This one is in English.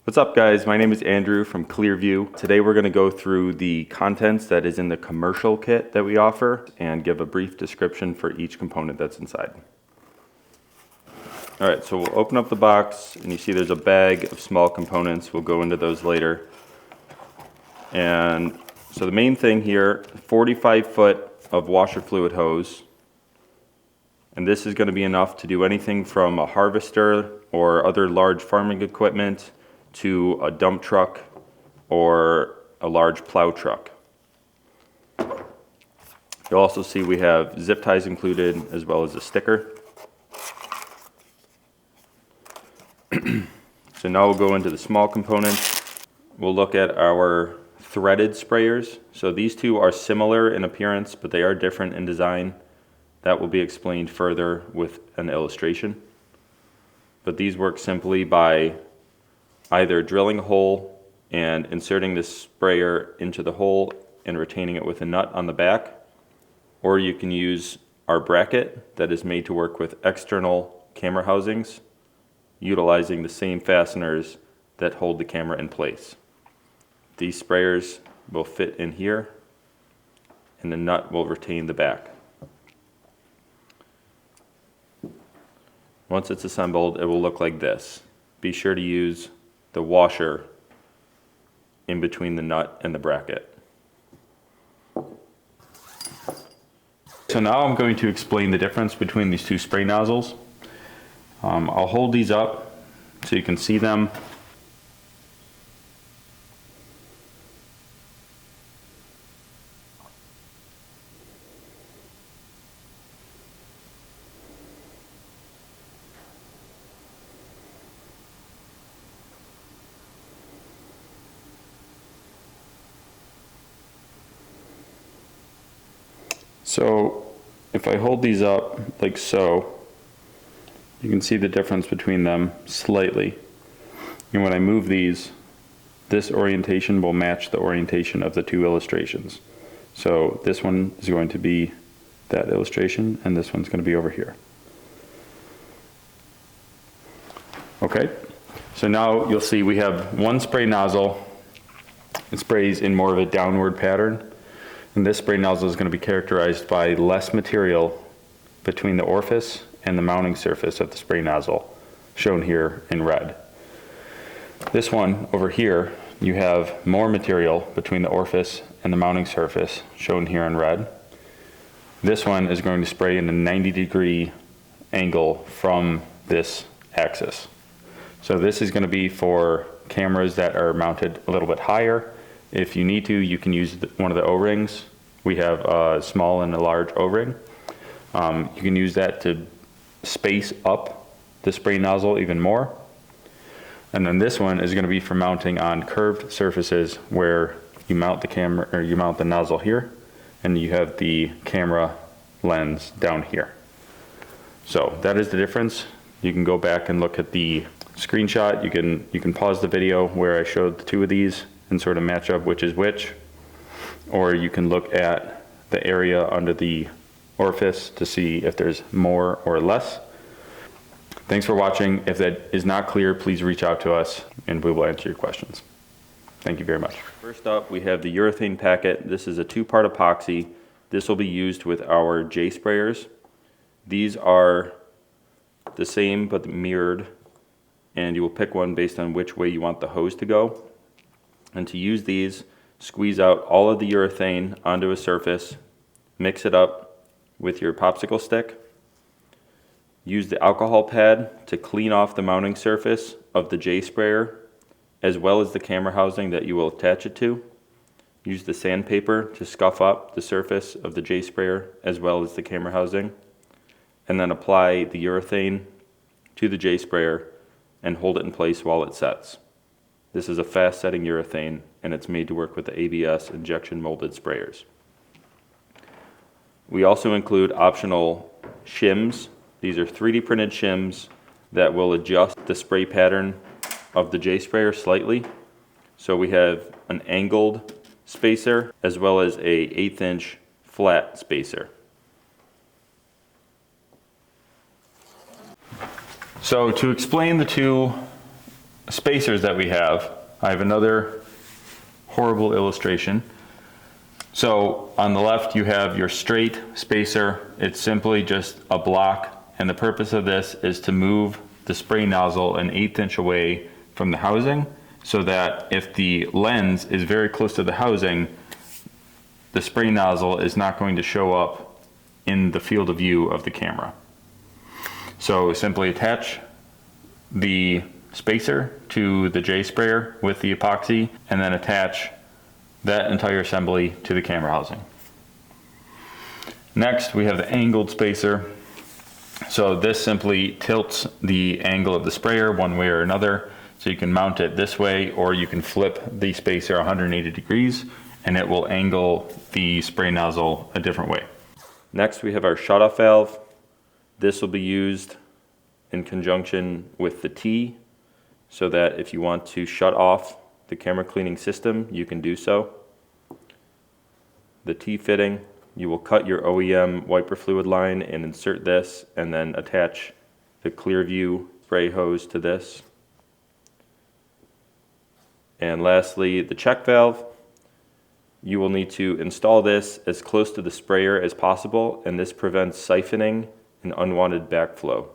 What's up guys, my name is Andrew from ClearVU. Today we're going to go through the contents that is in the commercial kit that we offer and give a brief description for each component that's inside. Alright, so we'll open up the box and you see there's a bag of small components. We'll go into those later. And so the main thing here, 45 foot of washer fluid hose. And this is going to be enough to do anything from a harvester or other large farming equipment to a dump truck or a large plow truck. You'll also see we have zip ties included as well as a sticker. So now we'll go into the small components. We'll look at our threaded sprayers. So these two are similar in appearance, but they are different in design. That will be explained further with an illustration. But these work simply by either drilling a hole and inserting the sprayer into the hole and retaining it with a nut on the back, or you can use our bracket that is made to work with external camera housings, utilizing the same fasteners that hold the camera in place. These sprayers will fit in here and the nut will retain the back. Once it's assembled, it will look like this. Be sure to use the washer in between the nut and the bracket. So now I'm going to explain the difference between these two spray nozzles. I'll hold these up so you can see them. So if I hold these up like so, you can see the difference between them slightly. And when I move these, this orientation will match the orientation of the two illustrations. So this one is going to be that illustration and this one's going to be over here. Okay, so now you'll see we have one spray nozzle. It sprays in more of a downward pattern. And this spray nozzle is going to be characterized by less material between the orifice and the mounting surface of the spray nozzle, shown here in red. This one over here, you have more material between the orifice and the mounting surface, shown here in red. This one is going to spray in a 90-degree angle from this axis. So this is going to be for cameras that are mounted a little bit higher. If you need to, you can use one of the O-rings. We have a small and a large O-ring. You can use that to space up the spray nozzle even more. And then this one is going to be for mounting on curved surfaces where you mount the camera, or you mount the nozzle here, and you have the camera lens down here. So that is the difference. You can go back and look at the screenshot. You can pause the video where I showed the two of these and sort of match up which is which, or you can look at the area under the orifice to see if there's more or less. Thanks for watching. If that is not clear, please reach out to us and we will answer your questions. Thank you very much. First up, we have the urethane packet. This is a two-part epoxy. This will be used with our J sprayers. These are the same but mirrored, and you will pick one based on which way you want the hose to go. And to use these, squeeze out all of the urethane onto a surface, mix it up with your popsicle stick. Use the alcohol pad to clean off the mounting surface of the J sprayer, as well as the camera housing that you will attach it to. Use the sandpaper to scuff up the surface of the J sprayer, as well as the camera housing. And then apply the urethane to the J sprayer and hold it in place while it sets. This is a fast setting urethane and it's made to work with the ABS injection molded sprayers. We also include optional shims. These are 3D printed shims that will adjust the spray pattern of the J sprayer slightly. So we have an angled spacer as well as a 1/8 inch flat spacer. So to explain the two spacers that we have, I have another horrible illustration. So on the left you have your straight spacer. It's simply just a block, and the purpose of this is to move the spray nozzle an 1/8 inch away from the housing, so that if the lens is very close to the housing, the spray nozzle is not going to show up in the field of view of the camera. So simply attach the spacer to the J sprayer with the epoxy, and then attach that entire assembly to the camera housing. Next, we have the angled spacer. So this simply tilts the angle of the sprayer one way or another. So you can mount it this way, or you can flip the spacer 180 degrees and it will angle the spray nozzle a different way. Next, we have our shutoff valve. This will be used in conjunction with the T, so that if you want to shut off the camera cleaning system, you can do so. The T fitting, you will cut your OEM wiper fluid line and insert this, and then attach the ClearVU spray hose to this. And lastly, the check valve. You will need to install this as close to the sprayer as possible, and this prevents siphoning and unwanted backflow.